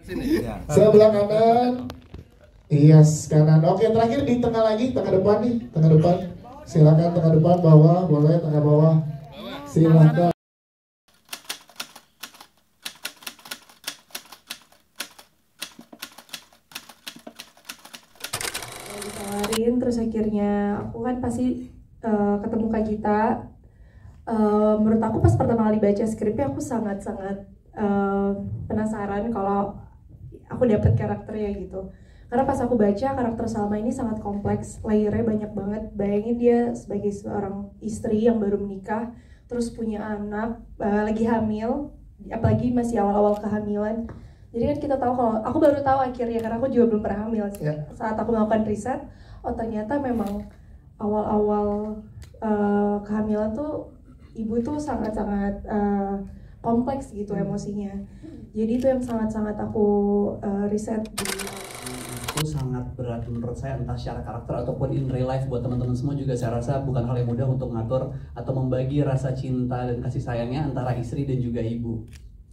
Sini. Sebelah kanan. Yes, kanan. Oke, terakhir di tengah lagi, tengah depan nih, tengah depan. Silakan tengah depan, bawah, boleh tengah bawah. Silakan. Ditawarin, terus akhirnya aku kan pasti ketemu Kak Gita. Menurut aku pas pertama kali baca skripnya aku sangat-sangat penasaran kalau aku dapet karakternya gitu. Karena pas aku baca karakter Salma ini sangat kompleks, layernya banyak banget. Bayangin dia sebagai seorang istri yang baru menikah, terus punya anak, lagi hamil, apalagi masih awal-awal kehamilan. Jadi kan kita tahu, kalau aku baru tahu akhirnya karena aku juga belum pernah hamil. Saat aku melakukan riset, oh ternyata memang awal-awal kehamilan tuh ibu tuh sangat-sangat kompleks gitu emosinya. Jadi itu yang sangat-sangat aku riset. Itu sangat berat menurut saya, entah secara karakter ataupun in real life. Buat teman-teman semua juga saya rasa bukan hal yang mudah untuk ngatur atau membagi rasa cinta dan kasih sayangnya antara istri dan juga ibu.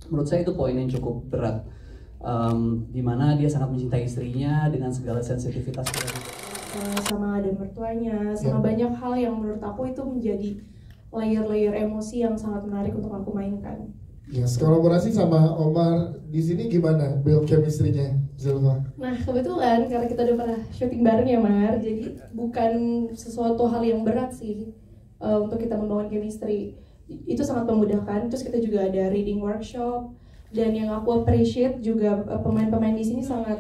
Menurut saya itu poin yang cukup berat, dimana dia sangat mencintai istrinya dengan segala sensitivitasnya, sama ada mertuanya, sama banyak hal yang menurut aku itu menjadi layer-layer emosi yang sangat menarik untuk aku mainkan. Yes, kolaborasi sama Omar di sini gimana build chemistry-nya, Zulfa? Nah kebetulan karena kita udah pernah syuting bareng ya Mar, jadi bukan sesuatu hal yang berat sih untuk kita membangun chemistry. Itu sangat memudahkan. Terus kita juga ada reading workshop, dan yang aku appreciate juga pemain-pemain di sini sangat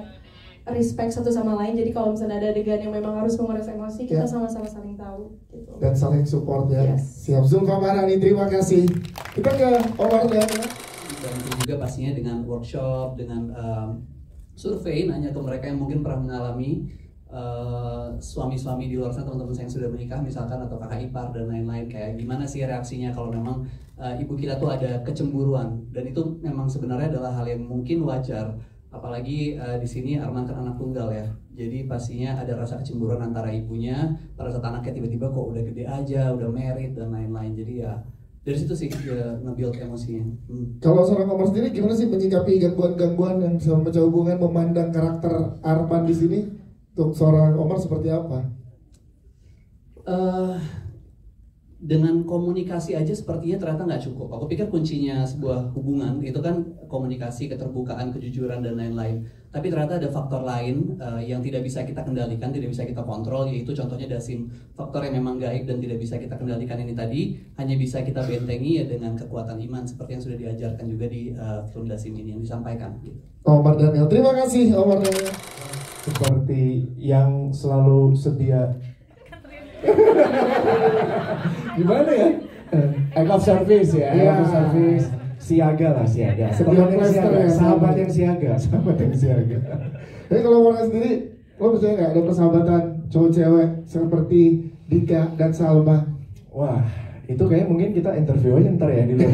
respect satu sama lain. Jadi kalau misalnya ada adegan yang memang harus menguras emosi, kita sama-sama saling tahu gitu. Dan saling support ya. Yes. Siap. Zulfa Maharani, terima kasih. Kita ke Omar dan juga pastinya dengan workshop, dengan survei, nanya ke mereka yang mungkin pernah mengalami suami-suami di luar sana, teman-teman saya yang sudah menikah misalkan, atau kakak ipar dan lain-lain, kayak gimana sih reaksinya kalau memang ibu kita tuh ada kecemburuan. Dan itu memang sebenarnya adalah hal yang mungkin wajar, apalagi di sini Arman kan anak tunggal ya, jadi pastinya ada rasa kecemburuan antara ibunya pada saat anaknya tiba-tiba kok udah gede aja, udah married dan lain-lain. Jadi ya dari situ sih dia nge-build emosinya. Kalau seorang Omar sendiri gimana sih menyikapi gangguan-gangguan yang bisa memecah hubungan, memandang karakter Arman di sini? Untuk seorang Omar seperti apa? Dengan komunikasi aja sepertinya ternyata nggak cukup. Aku pikir kuncinya sebuah hubungan itu kan komunikasi, keterbukaan, kejujuran dan lain-lain. Tapi ternyata ada faktor lain yang tidak bisa kita kendalikan, tidak bisa kita kontrol, yaitu contohnya Dasim. Faktor yang memang gaib dan tidak bisa kita kendalikan ini tadi hanya bisa kita bentengi ya dengan kekuatan iman, seperti yang sudah diajarkan juga di film Dasim ini yang disampaikan. Omar Daniel, terima kasih Omar Daniel. Seperti yang selalu sedia. Gimana ya? Act of service ya, act of service. Siaga lah, siaga. Sahabat yang siaga. Jadi kalau Omar sendiri, lo percaya nggak ada persahabatan cowok cewek seperti Dika dan Salma? Wah, itu kayak mungkin kita interview aja ntar ya di luar.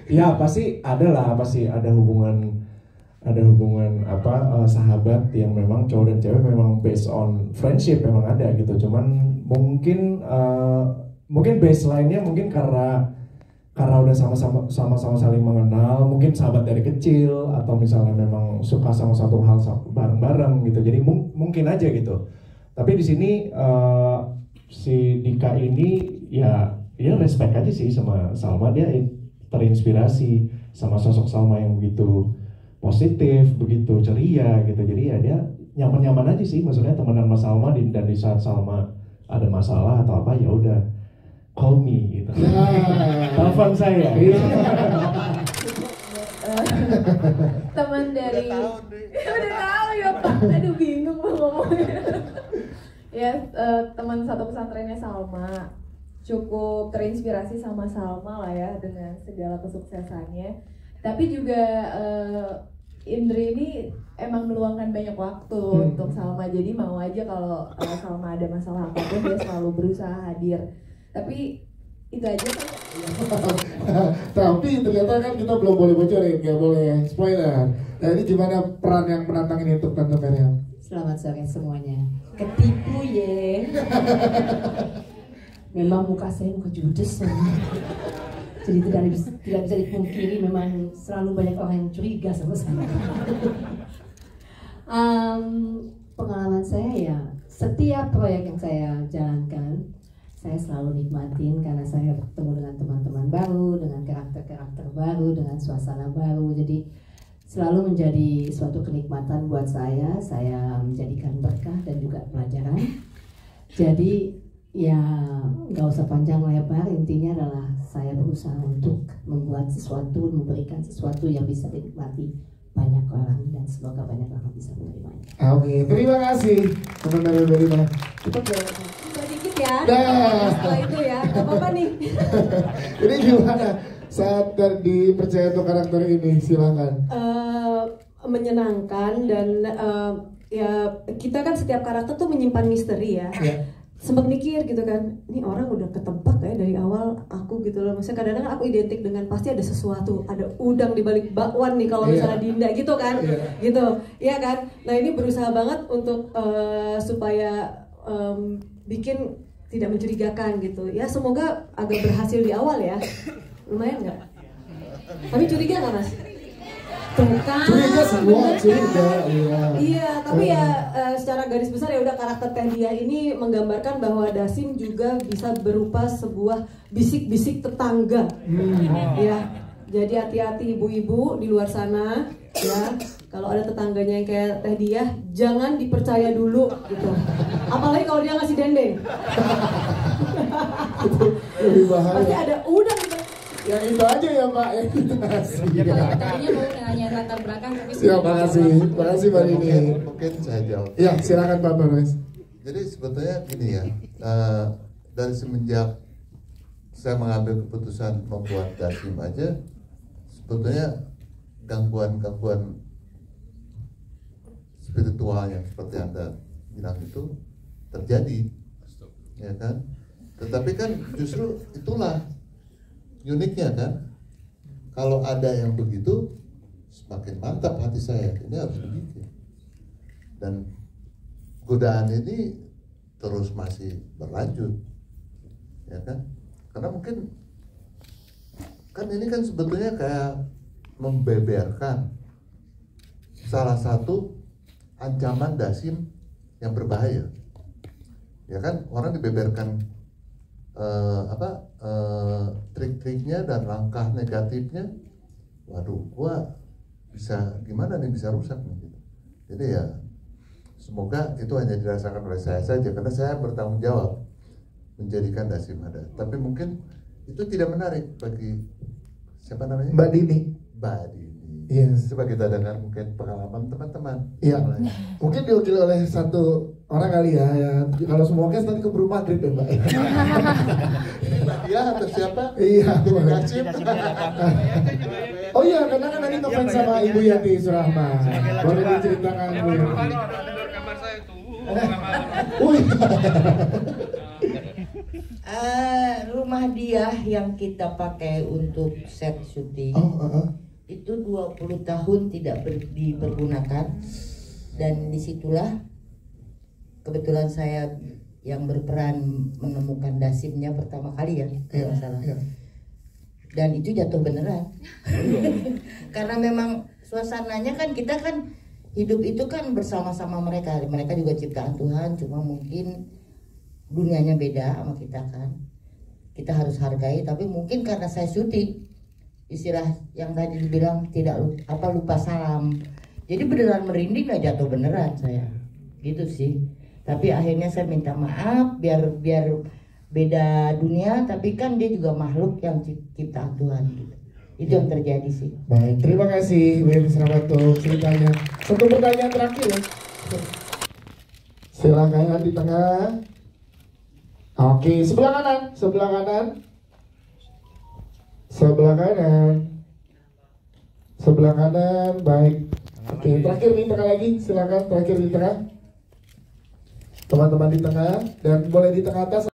Ya pasti ada lah, pasti ada hubungan sahabat yang memang cowok dan cewek memang based on friendship, memang ada gitu. Cuman mungkin baseline-nya mungkin karena udah sama-sama saling mengenal, mungkin sahabat dari kecil, atau misalnya memang suka sama satu hal bareng-bareng gitu. Jadi mungkin aja gitu. Tapi di sini si Dika ini ya respect aja sih sama Salma. Dia terinspirasi sama sosok Salma yang begitu positif, begitu ceria gitu. Jadi ya dia nyaman-nyaman aja sih, maksudnya temenan sama Salma, dan di saat Salma ada masalah atau apa ya udah call me gitu. Telepon saya. Teman dari udah tahu ya Pak. Aduh bingung mau ngomongnya. Ya teman satu pesantrennya Salma, cukup terinspirasi sama Salma lah ya dengan segala kesuksesannya. Tapi juga Indri ini emang meluangkan banyak waktu untuk Salma, jadi mau aja kalau Salma ada masalah apapun dia selalu berusaha hadir. Tapi itu aja kan. Tapi ternyata kan kita belum boleh bocorin, nggak boleh spoiler. Nah ini gimana peran yang menantang ini untuk Tante Meriam? Selamat sore semuanya. Ketipu ye. Memang muka saya muka judes. Jadi tidak bisa dipungkiri memang selalu banyak orang yang curiga sama saya. Pengalaman saya ya, setiap proyek yang saya jalankan, saya selalu nikmatin karena saya bertemu dengan teman-teman baru, dengan karakter-karakter baru, dengan suasana baru. Jadi selalu menjadi suatu kenikmatan buat saya menjadikan berkah dan juga pelajaran. Jadi ya nggak usah panjang lebar, intinya adalah saya berusaha untuk membuat sesuatu, memberikan sesuatu yang bisa dinikmati banyak orang dan semoga banyak orang bisa menerimanya. Oke, terima kasih teman-teman dari mana. Kita ke Mbak dikit ya. Nah. Setelah itu ya, gak apa-apa nih. Ini gimana saat dipercaya untuk karakter ini? Silakan. Menyenangkan dan ya kita kan setiap karakter tuh menyimpan misteri ya. Sempat mikir gitu kan, ini orang udah ketebak ya dari awal aku gitu loh. Maksudnya kadang-kadang aku identik dengan pasti ada sesuatu, ada udang di balik bakwan nih kalau misalnya Dinda gitu kan, gitu, ya kan. Nah ini berusaha banget untuk supaya bikin tidak mencurigakan gitu. Ya semoga agak berhasil di awal ya, lumayan nggak? Tapi curiga nggak mas? Bukan. Curiga semua, curiga. Iya, tapi ya secara garis besar ya udah karakter Teh Diah ini menggambarkan bahwa Dasim juga bisa berupa sebuah bisik-bisik tetangga. Ya. Jadi hati-hati ibu-ibu di luar sana ya. Kalau ada tetangganya yang kayak Teh Diah, jangan dipercaya dulu gitu. Apalagi kalau dia ngasih dendeng. Lebih bahaya. Pasti ada udang gitu. Yang itu aja ya Mbak, yang kita kasih. Tadinya mau nanya latar belakang tapi Ya, makasih Mbak Nini. Mungkin saya jawab. Ya, silakan Pak Barwes. Jadi sebetulnya gini ya, dari semenjak saya mengambil keputusan membuat Dasim aja, sebetulnya gangguan-gangguan spiritual yang seperti Anda bilang itu terjadi, ya kan? Tetapi kan justru itulah uniknya kan, kalau ada yang begitu semakin mantap hati saya, ini harus begitu. Dan godaan ini terus masih berlanjut, ya kan? Karena mungkin kan ini kan sebetulnya kayak membeberkan salah satu ancaman Dasim yang berbahaya, ya kan? Orang dibeberkan trik-triknya dan langkah negatifnya, waduh, gua bisa gimana nih, bisa rusak nih gitu. Jadi ya semoga itu hanya dirasakan oleh saya saja, karena saya bertanggung jawab menjadikan Dasim ada. Tapi mungkin itu tidak menarik bagi siapa namanya? Mbak Dini. Mbak Dini. Yes. Coba kita dengar mungkin pengalaman teman-teman. Iya. Mungkin diwakili oleh satu orang kali ya. Kalau semua guys nanti keburu maghrib ya Mbak. Mbak Dia atau siapa? Iya. Kasih. Oh iya, karena kan tadi ngefans sama Ibu Yati Surahman. Boleh diceritakan Bu Yati. Rumah dia yang kita pakai untuk set syuting itu 20 tahun tidak dipergunakan, dan disitulah kebetulan saya yang berperan menemukan Dasimnya pertama kali ya, kalau salah. Dan itu jatuh beneran. Karena memang suasananya kan, kita kan hidup itu kan bersama-sama mereka juga ciptaan Tuhan, cuma mungkin dunianya beda sama kita kan. Kita harus hargai, tapi mungkin karena saya syuting, istilah yang tadi dibilang tidak lupa salam. Jadi beneran merinding, gak jatuh beneran saya. Gitu sih. Tapi akhirnya saya minta maaf biar beda dunia, tapi kan dia juga makhluk yang ciptaan Tuhan gitu. Itu yang terjadi sih. Baik, terima kasih Bu Yati Surahman untuk ceritanya. Satu pertanyaan terakhir ya. Silakan di tengah. Oke, sebelah kanan. Sebelah kanan, baik. Oke, terakhir di tengah lagi, silakan terakhir di tengah. Teman-teman di tengah, dan boleh di tengah atas.